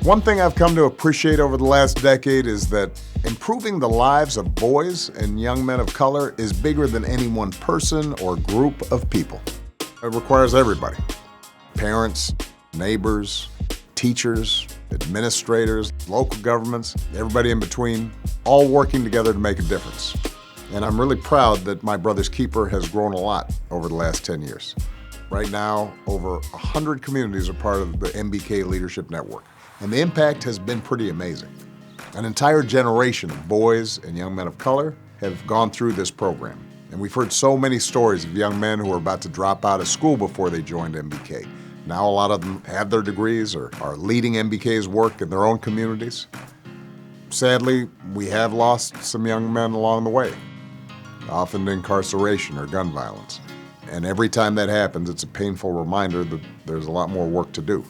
One thing I've come to appreciate over the last decade is that improving the lives of boys and young men of color is bigger than any one person or group of people. It requires everybody. Parents, neighbors, teachers, administrators, local governments, everybody in between, all working together to make a difference. And I'm really proud that my brother's keeper has grown a lot over the last 10 years. Right now, over 100 communities are part of the MBK Leadership Network, and the impact has been pretty amazing. An entire generation of boys and young men of color have gone through this program, and we've heard so many stories of young men who are about to drop out of school before they joined MBK. Now a lot of them have their degrees or are leading MBK's work in their own communities. Sadly, we have lost some young men along the way, often to incarceration or gun violence. And every time that happens, it's a painful reminder that there's a lot more work to do.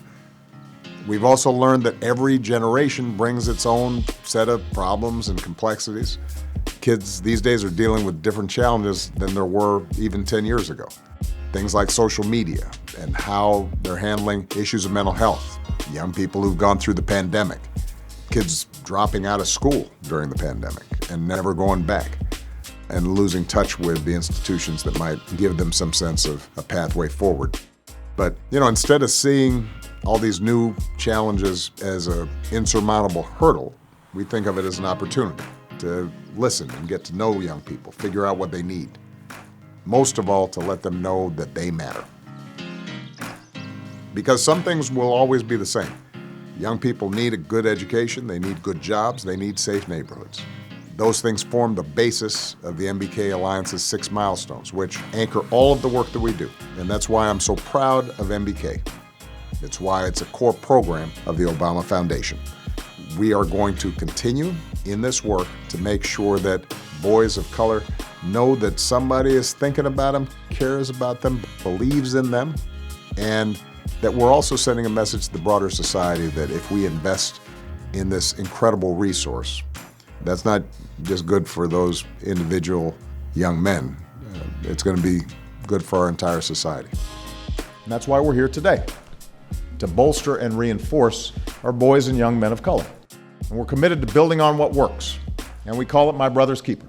We've also learned that every generation brings its own set of problems and complexities. Kids these days are dealing with different challenges than there were even 10 years ago. Things like social media and how they're handling issues of mental health, young people who've gone through the pandemic, kids dropping out of school during the pandemic and never going back, and losing touch with the institutions that might give them some sense of a pathway forward. But, instead of seeing all these new challenges as an insurmountable hurdle, we think of it as an opportunity to listen and get to know young people, figure out what they need. Most of all, to let them know that they matter. Because some things will always be the same. Young people need a good education, they need good jobs, they need safe neighborhoods. Those things form the basis of the MBK Alliance's 6 milestones, which anchor all of the work that we do. And that's why I'm so proud of MBK. It's why it's a core program of the Obama Foundation. We are going to continue in this work to make sure that boys of color know that somebody is thinking about them, cares about them, believes in them, and that we're also sending a message to the broader society that if we invest in this incredible resource, that's not just good for those individual young men. It's going to be good for our entire society. And that's why we're here today, to bolster and reinforce our boys and young men of color. And we're committed to building on what works, and we call it My Brother's Keeper.